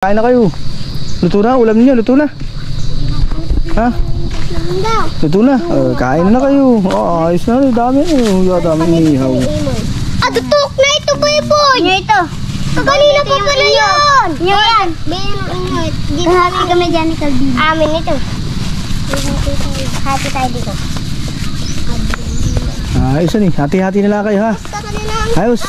Kain na kayo. Luto na, ulam niyo, luto na. Ha? Luto na. Kain na kayo. Ayos na, dami na. Dami nihaw. Tutok na ito, boy. Ito. Kanina pa pala yun. Yan. Hati kami dyan ni Calvin. Amin ito. Hati tayo dito. Ayos na. Hati-hati na lang kayo, ha? Ayos.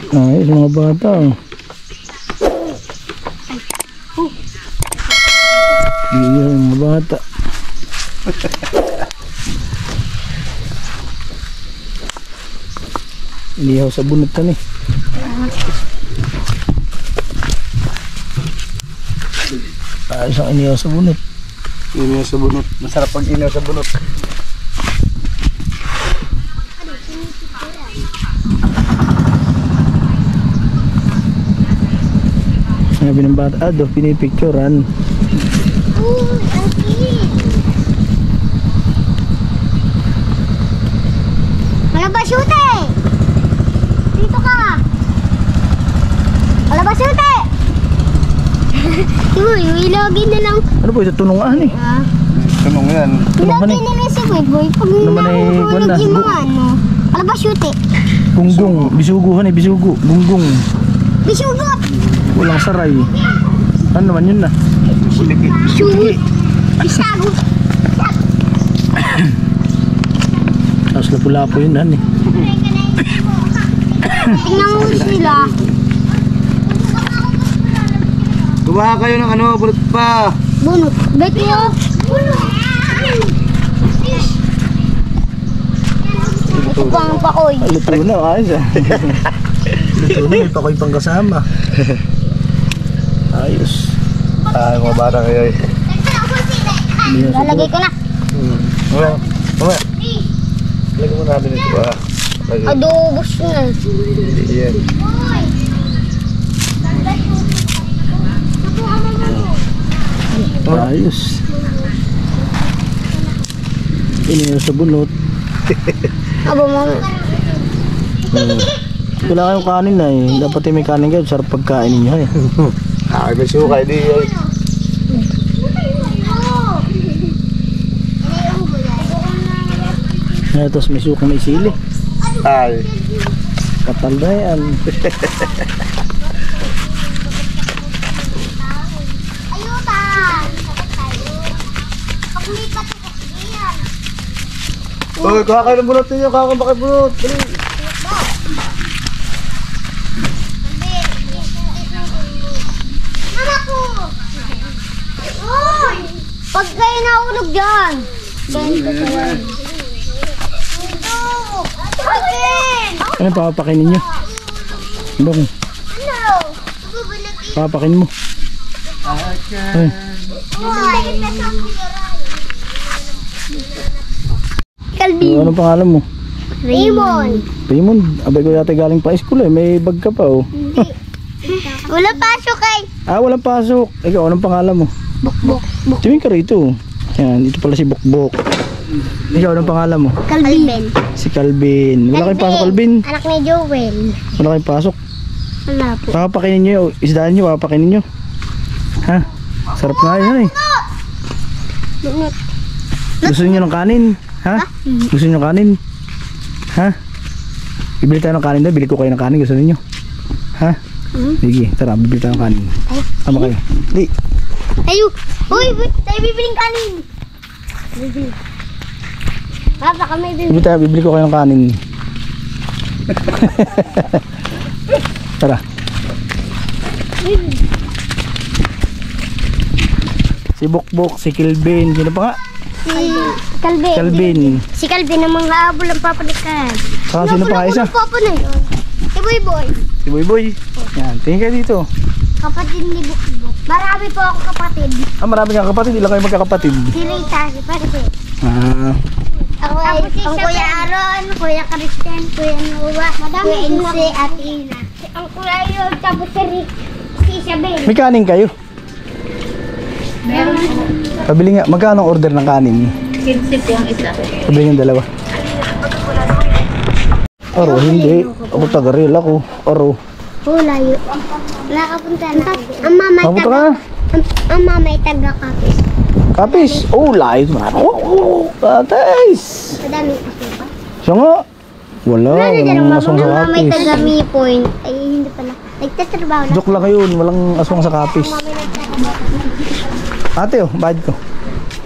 Ayos mga bata. Iya mga bata. Inihaw sa bunot kami. Ayos ang inihaw sa bunot. Inihaw sa bunot. Masarap pag inihaw sa bunot. Sabi ng bata, pinipicturean. Wala ba syute? Dito ka. Wala ba syute? Uy, ilagin na lang. Ano po ito? Tunungan eh. Tunong yan. Ilagin na lang si boy. Pag naman ay kwan na. Wala ba syute? Gunggong. Bisuguhan eh. Bisugo. Gunggong. Bisugo. Walang saray. Ano naman yun na? Syute. Bisago. Tapos lapu-lapo yun han eh. Tingnan mo sila. Gumawa kayo ng ano, bunot pa. Bunot. Bet mo. Ito pang pakoy. Luto na. Ayos ah. Luto na. May pakoy pang kasama. Ayos. Mga bata kayo eh. Lalagay ko na. Mama. Lagyan mo namin ito ba? Adobos na. Yan. Ayos. Inihaw sa bunot. Aba mo. Wala kayong kanin na eh. Dapat may kanin kayo. Sarap pagkain ninyo eh. May suka, hindi yun. Tapos may suka, may sili. Ay. Katal na yan. Ayutan. Pagmikat ko yan. Uy, kuha kayo ng bunot ninyo. Kuha kayo bakit bunot. Dali. Mama ko. Uy! Pag kayo nahulog dyan. Ano papapakin ninyo? Bang, Ano? papapakin mo. Ay. Calvin. Anong pangalan mo? Raymond. Raymond. Abay ko yata galing pa school eh. May bag ka pa oh. Wala pasok eh. Walang pasok. Ikaw, anong pangalan mo? Bukbok. Tumingin ka rito. Yan, ito pala si Bukbok. Ikaw, anong pangalan mo? Calvin. Si Calvin. Wala kayong pasok, Calvin? Anak ni Joel. Wala kayong pasok. Wala po. Papakinin nyo yung isdaan nyo, papakinin nyo. Ha? Sarap na yun eh. Gusto niyo ng kanin? Ha? Gusto niyo ng kanin? Ha? Bibili tayo ng kanin na, bili ko kayo ng kanin. Gusto niyo? Ha? Sige, tara, bibili tayo ng kanin. Tama kayo. Di. Tayo. Uy, tayo bibiling kanin. Bibili. Papa, kami bibili. Bibili ko kayo ng kanin. Tara. Si Bukbok, si Calvin, sino pa nga? Si Calvin. Calvin. Si Calvin ang mga habol ang papalikan. Sino pa nga isa? Papa na yun. Si Boy Boy. Si Boy Boy. Yan, tingin kayo dito. Kapatid ni Bukbok. Marami po ako kapatid. Marami kang kapatid, ilang kayo magkakapatid? Si Rita, si Pati. Ako ay ang Kuya Aaron, Kuya Christian, Kuya Noah, Kuya Inse, at Ina. Ang Kuya yun, tapos si Rick, si Isabel. May kanin kayo? Pabili nga. Magkano ang order ng kanin? 15 po ang isa. Pabili ng dalawa. Aro, hindi. Ako taga-real ako. Aro. Oh, layo. Wala ka punta na. Ang mama Mapunta ka taga. na. Ang mama ay taga Kapis. Kapis. Oh, live. Katis. Madami kasi ba? Siya nga. Wala. Wala na Walang aswang sa Ang mama ay kapis. taga Mi Point. Ay, hindi pala. Nagtatrabaho na. Joke lang yun. Walang aswang sa kapis. Ang mama ay nagtatrabaho. Ate oh, bayad ko.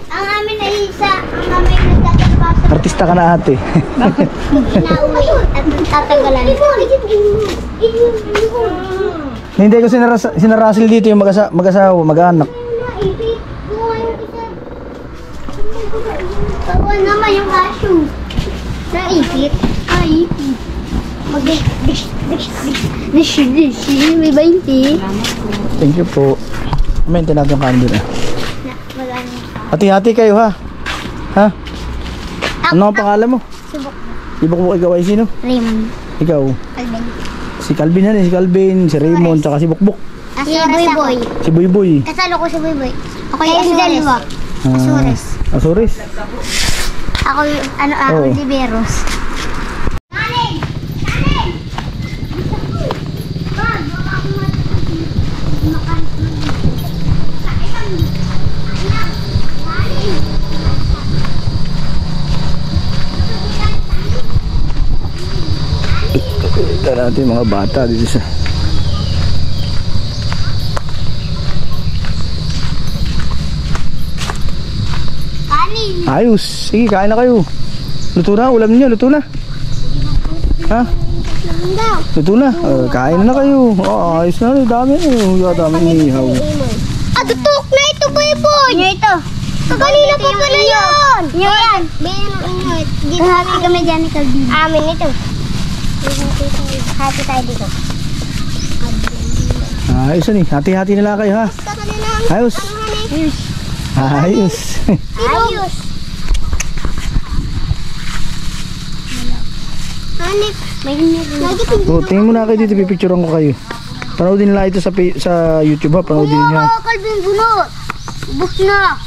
Ang amin ay isa. Ang mama ay nagtatrabaho sa Artista ka na ate. pinauwi. At tatagalan. Hindi ko sinarasil dito yung mag-asawa, mag-anak. Kawan naman yung cashew. Naipit. Naipit. Dish. May 20. Thank you po. Maintain natin yung kanin dito. Wala na. Hati-hati kayo ha. Ha? Ano ang pangalan mo? Subok. Ibok mo ikaw ay sino? Raymond. Ikaw. Alben. Si Calvin yan eh. Si Calvin, si Raymond, tsaka si Bukbuk. Si Boy. Si Boyboy. Kasalo ko si Boy. Ako yung dalawa. Azores. Azores. Ako yung ako Oo. Liberos. Ito natin mga bata dito sa... Kanin. Ayos. Sige, kain na kayo. Luto na, ulam niyo, luto na. Ha? Luto na. Kain na kayo. Oh, ayos na, dami. Dami nihaw. Tutok na ito, Boy. Ito. Kanina pa pala yun. Yan. Happy kami dyan ni Calvin. Amin ito. Happy tayo dito. Ayos na hati-hati na lang kayo ha. Ayos. Ayos. Ayos. Hanip. May hinip. So, tingin muna kayo dito, pipicturean ko kayo. Panoodin nila ito sa YouTube ha, panoodin niya. Calvin, bunot. Bus na.